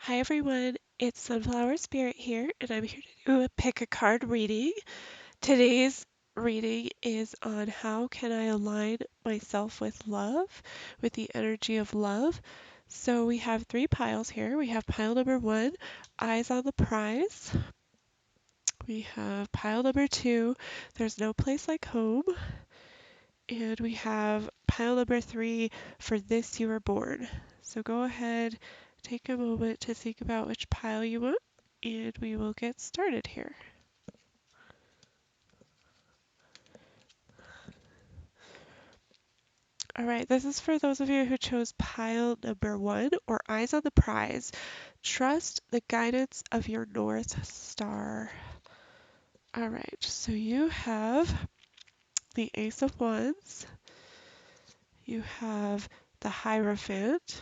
Hi everyone, it's Sunflower Spirit here, and I'm here to do a pick a card reading. Today's reading is on how can I align myself with love, with the energy of love. So we have three piles here. We have pile number one, eyes on the prize. We have pile number two, there's no place like home. And we have pile number three, for this you were born. So go ahead, take a moment to think about which pile you want, and we will get started here. All right, this is for those of you who chose pile number one, or eyes on the prize. Trust the guidance of your North Star. All right, so you have the Ace of Wands. You have the Hierophant.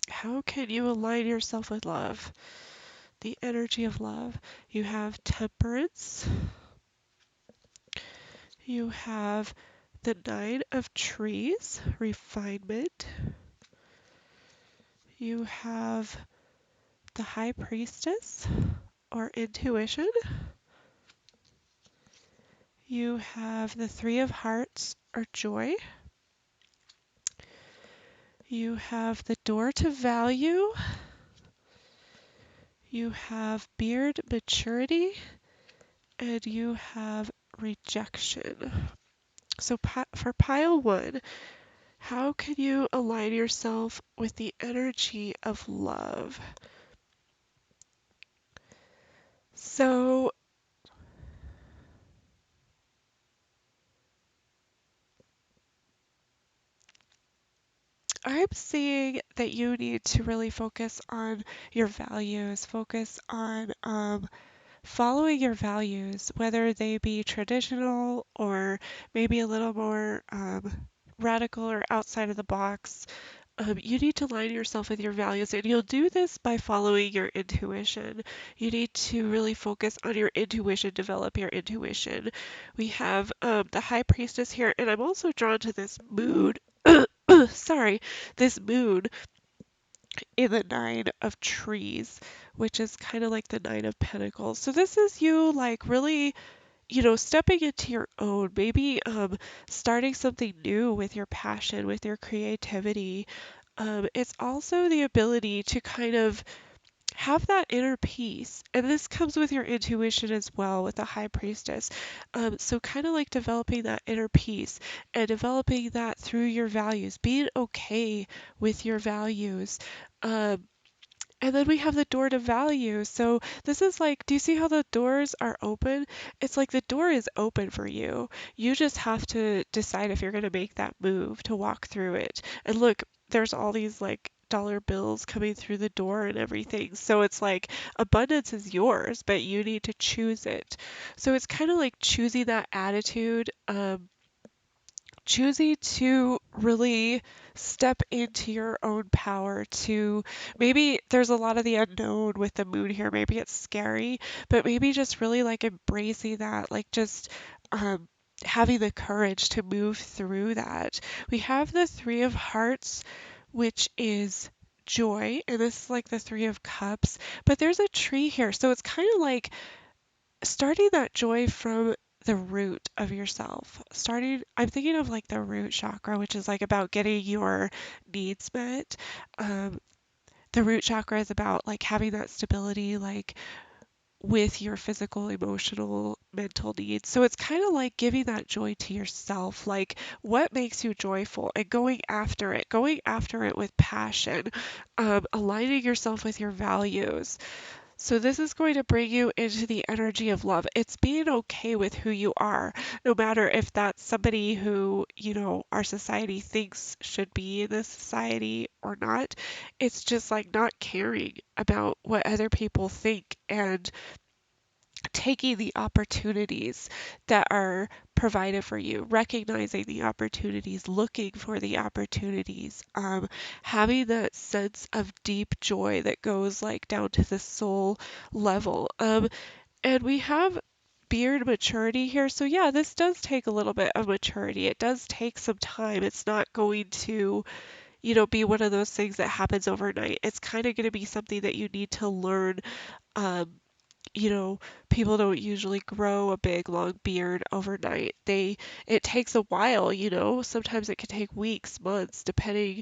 How can you align yourself with love? The energy of love. You have Temperance. You have the Nine of Trees, refinement. You have the High Priestess, or intuition. You have the Three of Hearts, or joy. You have the Door to Value. You have Beard Maturity. And you have Rejection. So for pile one, how can you align yourself with the energy of love? So I'm seeing that you need to really focus on your values, focus on following your values, whether they be traditional or maybe a little more radical or outside of the box. You need to align yourself with your values, and you'll do this by following your intuition. You need to really focus on your intuition, develop your intuition. We have the High Priestess here, and I'm also drawn to this moon. Sorry, this moon in the Nine of Trees, which is kind of like the Nine of Pentacles. So this is you like really, stepping into your own, maybe starting something new with your passion, with your creativity. It's also the ability to kind of have that inner peace. And this comes with your intuition as well, with the High Priestess. So, kind of like developing that inner peace and developing that through your values, being okay with your values. Um, and then we have the door to value. So this is like, do you see how the doors are open? It's like the door is open for you. You just have to decide if you're going to make that move to walk through it. And look, there's all these like dollar bills coming through the door and everything. So it's like abundance is yours, but you need to choose it. So it's kind of like choosing that attitude. Choosing to really step into your own power, to maybe there's a lot of the unknown with the moon here, maybe it's scary, but maybe just really like embracing that, like just um having the courage to move through that. We have the Three of Hearts, which is joy, and this is like the Three of Cups, but there's a tree here, so it's kind of like starting that joy from the root of yourself. I'm thinking of like the root chakra, which is like about getting your needs met. Um, the root chakra is about like having that stability, like with your physical, emotional, mental needs. So it's kind of like giving that joy to yourself, like what makes you joyful and going after it with passion, aligning yourself with your values. So this is going to bring you into the energy of love. It's being okay with who you are, no matter if that's somebody who, our society thinks should be in this society or not. It's just like not caring about what other people think and taking the opportunities that are provided for you, recognizing the opportunities, looking for the opportunities, having that sense of deep joy that goes like down to the soul level. And we have beard maturity here. So yeah, this does take a little bit of maturity. It does take some time. It's not going to be one of those things that happens overnight. It's kind of going to be something that you need to learn. Um, you know, People don't usually grow a big long beard overnight. It takes a while. Sometimes it can take weeks, months, depending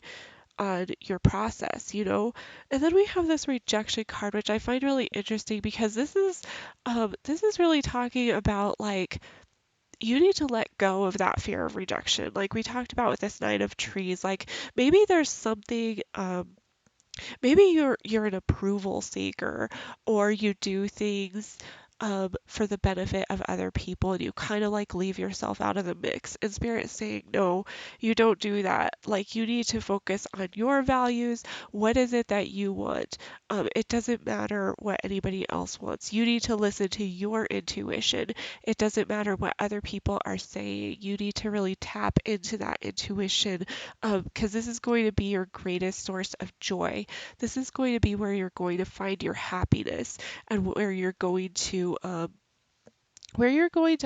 on your process. And then we have this rejection card, which I find really interesting because this is really talking about like you need to let go of that fear of rejection. Like we talked about with this Nine of Trees, like maybe there's something maybe you're an approval seeker or you do things for the benefit of other people and you kind of like leave yourself out of the mix. And Spirit is saying, no, you don't do that. Like you need to focus on your values. What is it that you want? It doesn't matter what anybody else wants. You need to listen to your intuition. It doesn't matter what other people are saying. You need to really tap into that intuition because this is going to be your greatest source of joy. This is going to be where you're going to find your happiness and where you're going to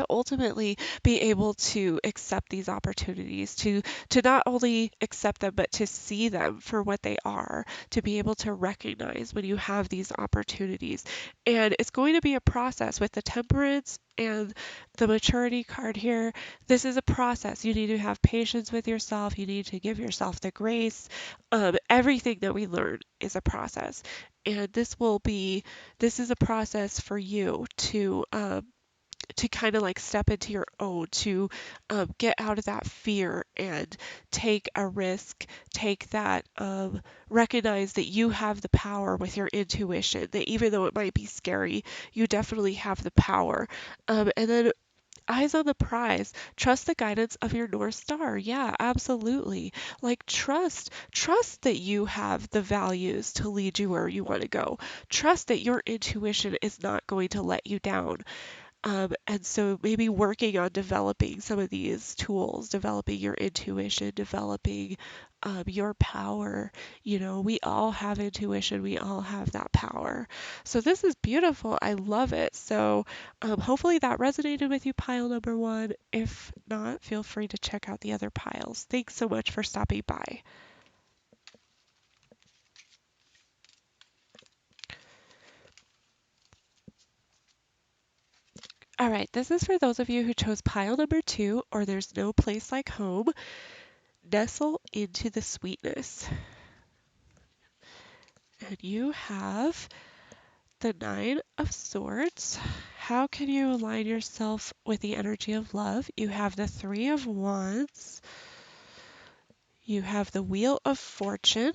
ultimately be able to accept these opportunities, to not only accept them but to see them for what they are, to be able to recognize when you have these opportunities. And it's going to be a process with the temperance and the maturity card here. This is a process. You need to have patience with yourself. You need to give yourself the grace. Everything that we learn is a process. And this is a process for you to kind of like step into your own, to get out of that fear and take a risk, take that, recognize that you have the power with your intuition, that even though it might be scary, you definitely have the power. And then eyes on the prize. Trust the guidance of your North Star. Yeah, absolutely. Like trust that you have the values to lead you where you want to go. Trust that your intuition is not going to let you down. And so maybe working on developing some of these tools, developing your intuition, developing your power. We all have intuition, we all have that power. So this is beautiful. I love it. So hopefully that resonated with you, pile number one. If not, feel free to check out the other piles. Thanks so much for stopping by. All right, this is for those of you who chose pile number two, or there's no place like home. Nestle into the sweetness. And you have the Nine of Swords. How can you align yourself with the energy of love? You have the Three of Wands. You have the Wheel of Fortune.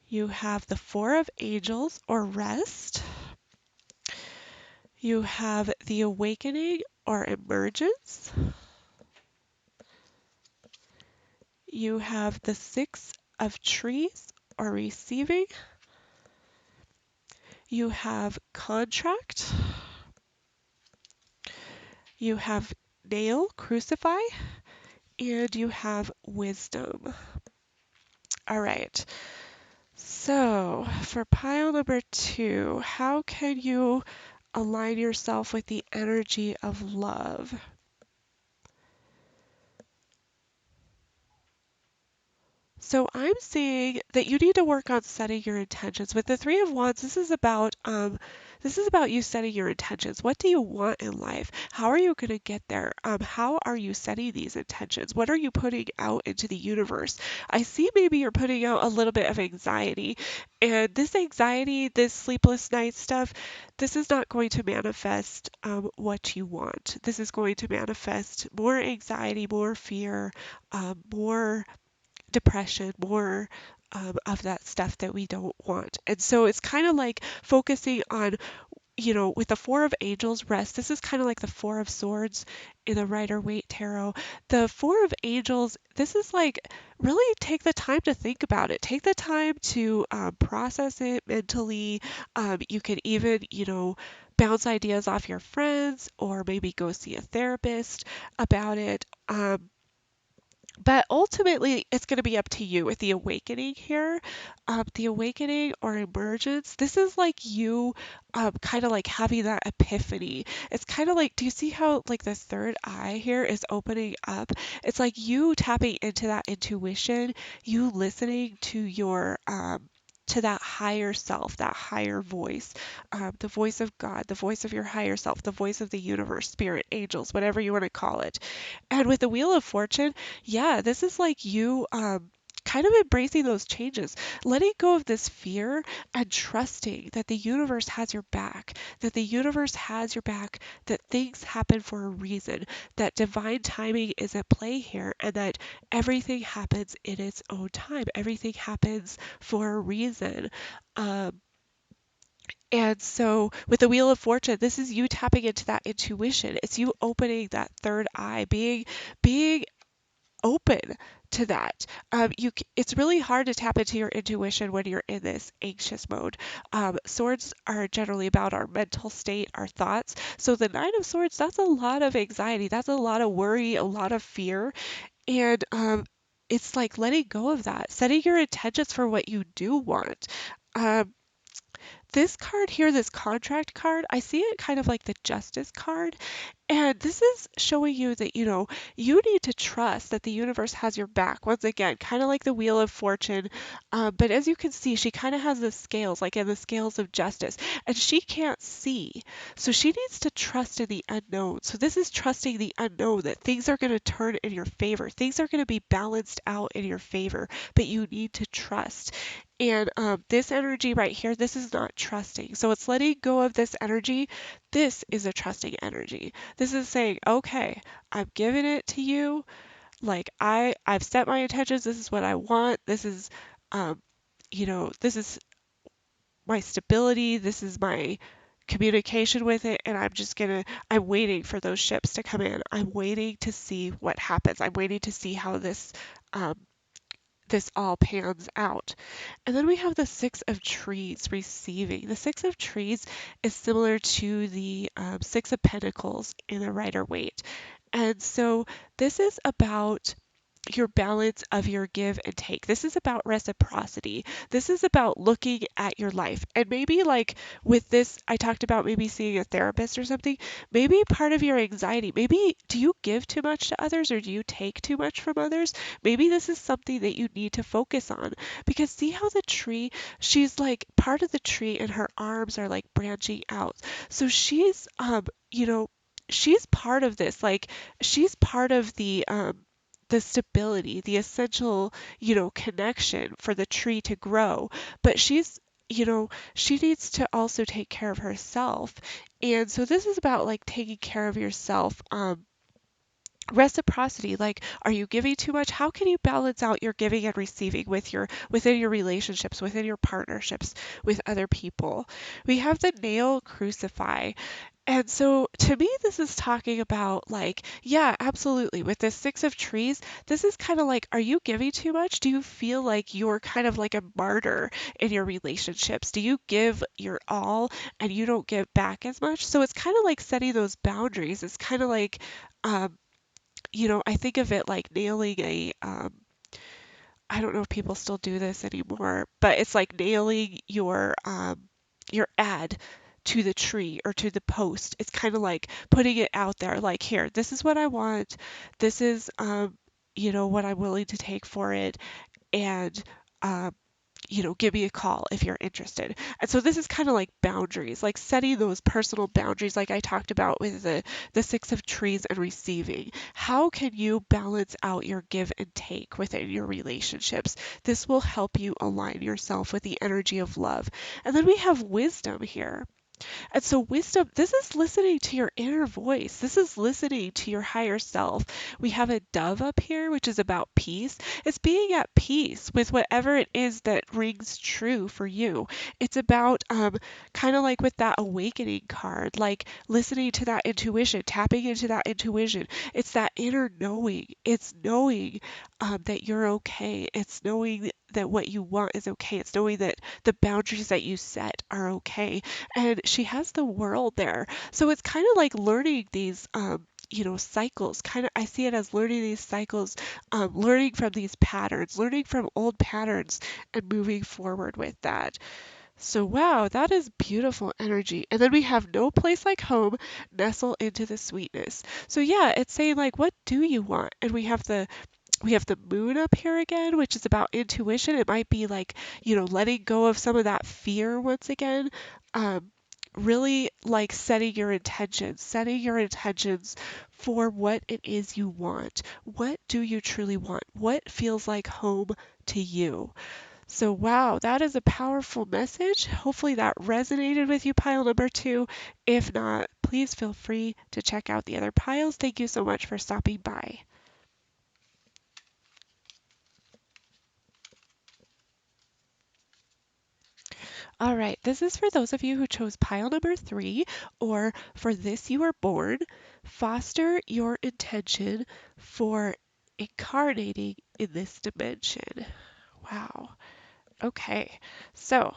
You have the Four of Angels or rest. You have the Awakening or emergence. You have the Six of Trees or receiving. You have contract. You have nail, crucify, and you have wisdom. All right. So for pile number two, how can you align yourself with the energy of love? So I'm seeing that you need to work on setting your intentions. With the Three of Wands, this is about you setting your intentions. What do you want in life? How are you going to get there? How are you setting these intentions? What are you putting out into the universe? I see maybe you're putting out a little bit of anxiety, and this anxiety, this sleepless night stuff, this is not going to manifest what you want. This is going to manifest more anxiety, more fear, more depression, more of that stuff that we don't want. And so it's kind of like focusing on, with the Four of Angels rest, this is kind of like the Four of Swords in the Rider Waite Tarot. The Four of Angels, this is like really take the time to think about it. Take the time to process it mentally. You can even, bounce ideas off your friends or maybe go see a therapist about it. But ultimately, it's going to be up to you with the awakening here. The awakening or emergence, this is like you kind of like having that epiphany. It's kind of like, do you see how like the third eye here is opening up? It's like you tapping into that intuition, you listening to that higher self, that higher voice, the voice of God, the voice of your higher self, the voice of the universe, spirit, angels, whatever you want to call it. And with the Wheel of Fortune, yeah, this is like you kind of embracing those changes, letting go of this fear and trusting that the universe has your back, that the universe has your back, that things happen for a reason, that divine timing is at play here, and that everything happens in its own time. Everything happens for a reason. Um, and so with the Wheel of Fortune, this is you tapping into that intuition. It's you opening that third eye, being open to that. It's really hard to tap into your intuition when you're in this anxious mode. Swords are generally about our mental state, our thoughts. So the Nine of Swords, that's a lot of anxiety, that's a lot of worry, a lot of fear, and it's like letting go of that, setting your intentions for what you do want. Um, this card here, this contract card, I see it kind of like the justice card. And this is showing you that, you need to trust that the universe has your back. Once again, kind of like the Wheel of Fortune. But as you can see, she kind of has the scales, like in the scales of justice, and she can't see. So she needs to trust in the unknown. So this is trusting the unknown, that things are going to turn in your favor. Things are going to be balanced out in your favor, but you need to trust. And this energy right here, this is not trusting. So it's letting go of this energy. This is a trusting energy. This is saying, okay, I'm giving it to you. Like I've set my intentions. This is what I want. Um, this is my stability. This is my communication with it. And I'm waiting for those ships to come in. I'm waiting to see what happens. I'm waiting to see how um, this all pans out. And then we have the Six of Trees receiving. The Six of Trees is similar to the Six of Pentacles in the Rider Waite. And so this is about your balance of your give and take. This is about reciprocity. This is about looking at your life. And maybe, like with this, I talked about maybe seeing a therapist or something. Maybe part of your anxiety, maybe do you give too much to others or do you take too much from others? Maybe this is something that you need to focus on, because see how the tree, she's like part of the tree and her arms are like branching out. So you know, she's part of this. Like she's part of the stability, the essential, connection for the tree to grow. But she needs to also take care of herself. And so this is about like taking care of yourself. Reciprocity, like are you giving too much? How can you balance out your giving and receiving within your relationships, within your partnerships with other people? We have the nail crucify. And so to me, this is talking about like, yeah, absolutely. With this Six of Trees, this is kind of like, are you giving too much? Do you feel like you're kind of like a martyr in your relationships? Do you give your all and you don't give back as much? So it's kind of like setting those boundaries. It's kind of like, um, I think of it like nailing I don't know if people still do this anymore, but it's like nailing your ad to the tree or to the post. It's kind of like putting it out there, like, here, this is what I want. This is, what I'm willing to take for it. And, um, give me a call if you're interested. And so this is kind of like boundaries, like setting those personal boundaries, like I talked about with the Six of Trees and receiving. How can you balance out your give and take within your relationships? This will help you align yourself with the energy of love. And then we have wisdom here. And so, wisdom, this is listening to your inner voice. This is listening to your higher self. We have a dove up here, which is about peace. It's being at peace with whatever it is that rings true for you. It's about kind of like with that awakening card, like listening to that intuition, tapping into that intuition. It's that inner knowing. It's knowing that you're okay. It's knowing that what you want is okay. It's knowing that the boundaries that you set are okay. And she has the world there. So it's kind of like learning these cycles. Kind of, I see it as learning these cycles, learning from these patterns, learning from old patterns, and moving forward with that. So, wow, that is beautiful energy. And then we have no place like home, nestle into the sweetness. So, yeah, it's saying like, what do you want? And we have the moon up here again, which is about intuition. It might be like, letting go of some of that fear once again. Um, really like setting your intentions for what it is you want. What do you truly want? What feels like home to you? So, wow, that is a powerful message. Hopefully, that resonated with you, pile number two. If not, please feel free to check out the other piles. Thank you so much for stopping by. All right, this is for those of you who chose pile number three, or for this you were born. Foster your intention for incarnating in this dimension. Wow. Okay, so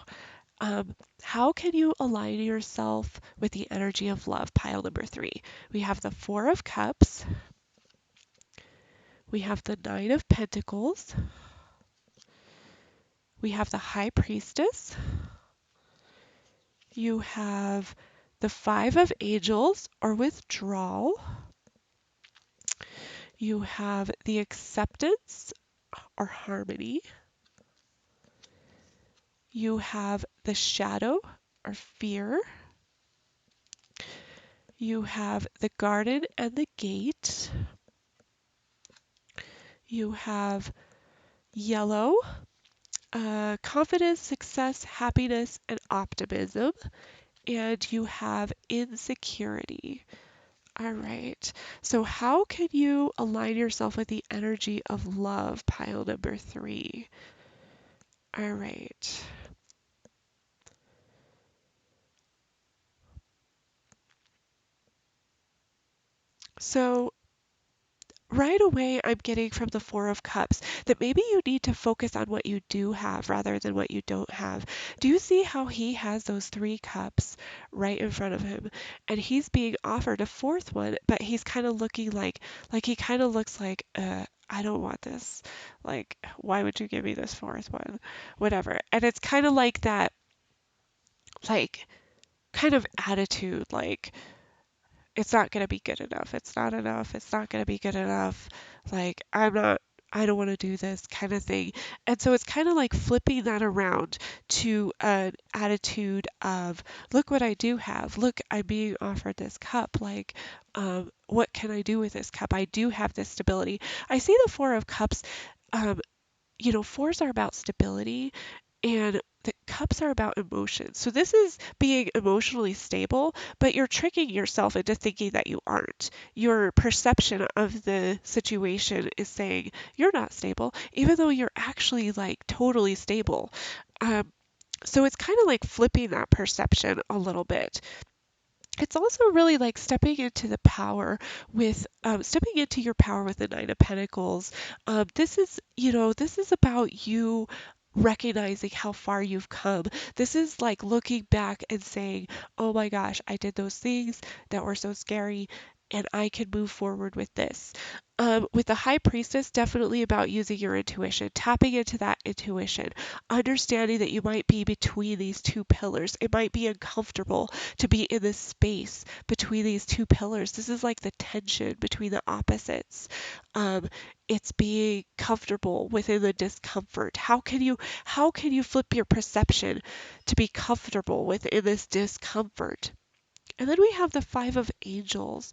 how can you align yourself with the energy of love? Pile number three. We have the Four of Cups, we have the Nine of Pentacles, we have the High Priestess, you have the Five of Angels or withdrawal, you have the Acceptance or harmony, you have the Shadow or fear, you have the Garden and the Gate, you have Yellow, confidence, success, happiness, and optimism. And you have insecurity. All right. So, how can you align yourself with the energy of love? Pile number three. All right. So, right away, I'm getting from the Four of Cups that maybe you need to focus on what you do have rather than what you don't have. Do you see how he has those three cups right in front of him? And he's being offered a fourth one, but he's kind of looking like he kind of looks like, I don't want this. Like, why would you give me this fourth one? Whatever. And it's kind of like that, like, kind of attitude, like, it's not going to be good enough. It's not enough. It's not going to be good enough. Like, I don't want to do this kind of thing. And so it's kind of like flipping that around to an attitude of, look what I do have. Look, I'm being offered this cup. Like, what can I do with this cup? I do have this stability. I see the Four of Cups. Um, fours are about stability and the cups are about emotions. So this is being emotionally stable, but you're tricking yourself into thinking that you aren't. Your perception of the situation is saying you're not stable, even though you're actually like totally stable. Um, so it's kind of like flipping that perception a little bit. It's also really like stepping into the power with stepping into your power with the Nine of Pentacles. This is about you recognizing how far you've come. This is like looking back and saying, oh my gosh, I did those things that were so scary. And I can move forward with this. With the High Priestess, definitely about using your intuition, tapping into that intuition, understanding that you might be between these two pillars. It might be uncomfortable to be in this space between these two pillars. This is like the tension between the opposites. Um, it's being comfortable within the discomfort. How can you flip your perception to be comfortable within this discomfort? And then we have the Five of Angels,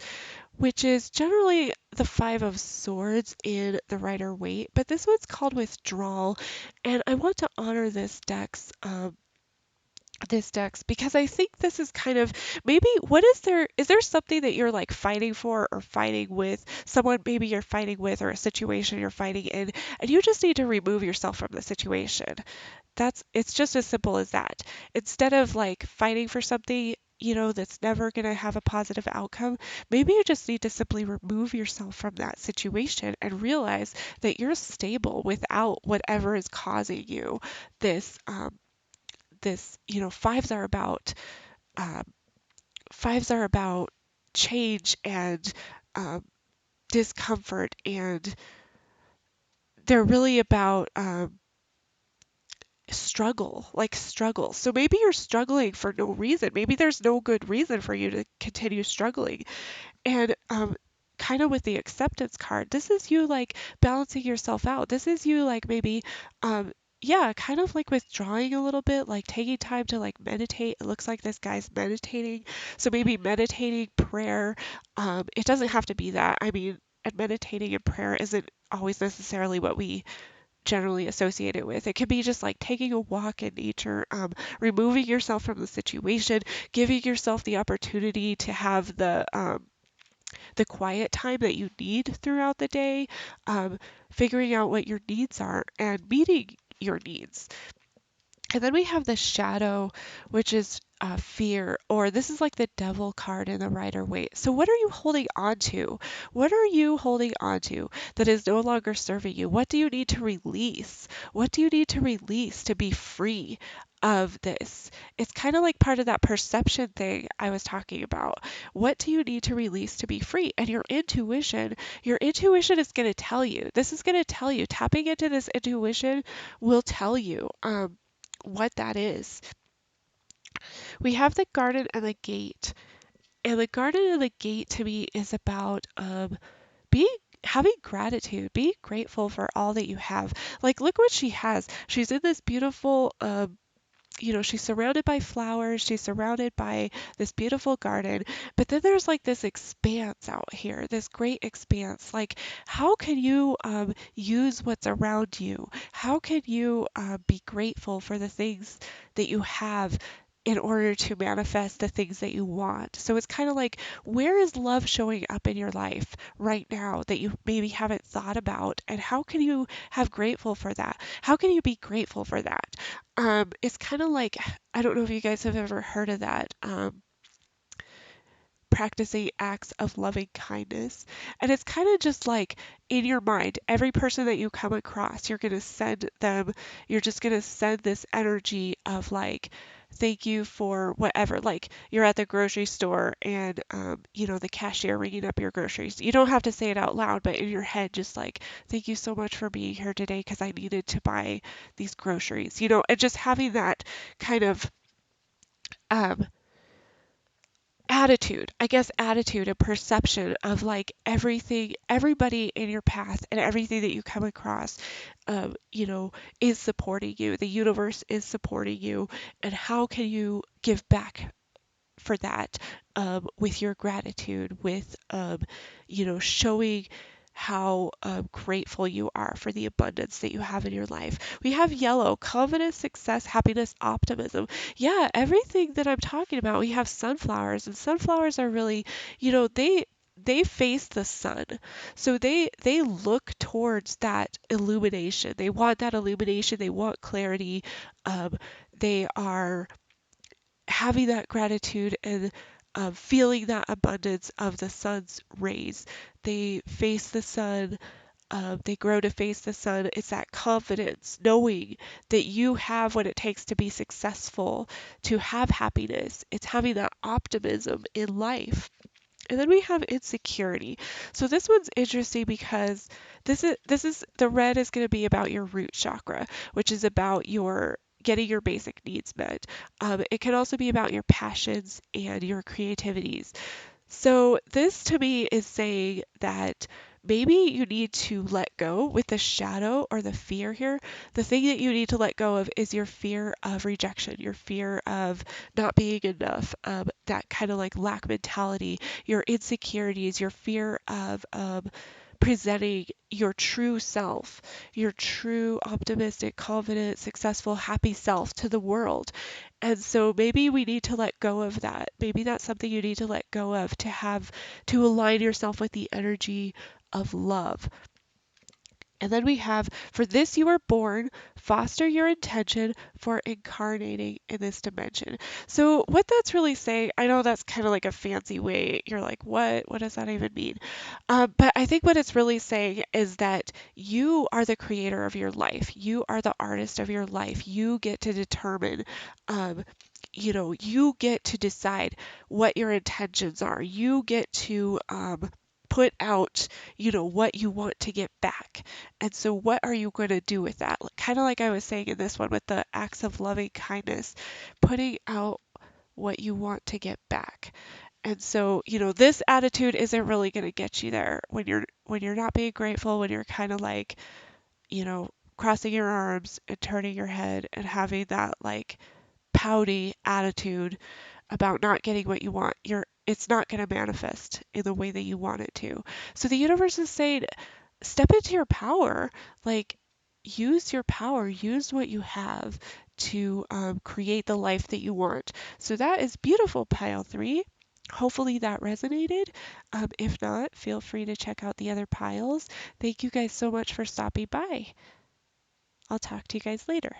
which is generally the Five of Swords in the Rider Waite, but this one's called Withdrawal. And I want to honor this dex because I think this is kind of maybe is there something that you're like fighting for or fighting with someone maybe you're fighting with or a situation you're fighting in and you just need to remove yourself from the situation. It's just as simple as that. Instead of like fighting for something that's never going to have a positive outcome, maybe you just need to simply remove yourself from that situation and realize that you're stable without whatever is causing you this fives are about um, fives are about change and discomfort, and they're really about struggle. So maybe you're struggling for no reason. Maybe there's no good reason for you to continue struggling. And kind of with the acceptance card, this is you like balancing yourself out. This is you like maybe um yeah, kind of like withdrawing a little bit, like taking time to like meditate. It looks like this guy's meditating. So maybe meditating, prayer. It doesn't have to be that. I mean, and meditating and prayer isn't always necessarily what we generally associate it with. It could be just like taking a walk in nature, removing yourself from the situation, giving yourself the opportunity to have the quiet time that you need throughout the day, figuring out what your needs are and meeting your needs. And then we have the shadow, which is fear, or this is like the devil card in the Rider Waite. So, what are you holding on to? What are you holding on to that is no longer serving you? What do you need to release? What do you need to release to be free of this? It's kind of like part of that perception thing I was talking about. What do you need to release to be free? And your intuition is going to tell you. This is going to tell you. Tapping into this intuition will tell you. What that is. We have the garden and the gate. And the garden and the gate to me is about being having gratitude, being grateful for all that you have. Like look what she has. She's in this beautiful she's surrounded by flowers, she's surrounded by this beautiful garden, but then there's like this expanse out here, this great expanse. Like, how can you use what's around you? How can you be grateful for the things that you have? In order to manifest the things that you want. So it's kind of like, where is love showing up in your life right now that you maybe haven't thought about? And how can you have grateful for that? How can you be grateful for that? It's kind of like, I don't know if you guys have ever heard of that, practicing acts of loving kindness. And it's kind of just like in your mind, every person that you come across, you're just going to send this energy of like, thank you for whatever. Like you're at the grocery store and, the cashier ringing up your groceries. You don't have to say it out loud, but in your head, just like, thank you so much for being here today because I needed to buy these groceries, and just having that kind of, um, attitude and perception of like everything, everybody in your path and everything that you come across, um, you know, is supporting you. The universe is supporting you. And how can you give back for that with your gratitude, with, showing how grateful you are for the abundance that you have in your life. We have yellow, confidence, success, happiness, optimism. Yeah, everything that I'm talking about. We have sunflowers, and sunflowers are really, they face the sun. So they look towards that illumination. They want that illumination, they want clarity. Um, they are having that gratitude and feeling that abundance of the sun's rays. They face the sun, they grow to face the sun. It's that confidence, knowing that you have what it takes to be successful, to have happiness. It's having that optimism in life. And then we have insecurity. So this one's interesting because this is the red is going to be about your root chakra, which is about your getting your basic needs met. It can also be about your passions and your creativities. So this to me is saying that maybe you need to let go with the shadow or the fear here. The thing that you need to let go of is your fear of rejection, your fear of not being enough, that kind of like lack mentality, your insecurities, your fear of presenting your true self, your true optimistic, confident, successful, happy self to the world. And so maybe we need to let go of that. Maybe that's something you need to let go of to align yourself with the energy of love. And then we have, for this you were born, foster your intention for incarnating in this dimension. So what that's really saying, I know that's kind of like a fancy way. You're like, what? What does that even mean? But I think what it's really saying is that you are the creator of your life. You are the artist of your life. You get to determine, um, you get to decide what your intentions are. You get to, put out, what you want to get back. And so what are you going to do with that? Kind of like I was saying in this one with the acts of loving kindness, putting out what you want to get back. And so, this attitude isn't really going to get you there when you're not being grateful, when you're kind of like, you know, crossing your arms and turning your head and having that like pouty attitude about not getting what you want. It's not going to manifest in the way that you want it to. So the universe is saying, step into your power, like use your power, use what you have to create the life that you want. So that is beautiful, pile three. Hopefully that resonated. If not, feel free to check out the other piles. Thank you guys so much for stopping by. I'll talk to you guys later.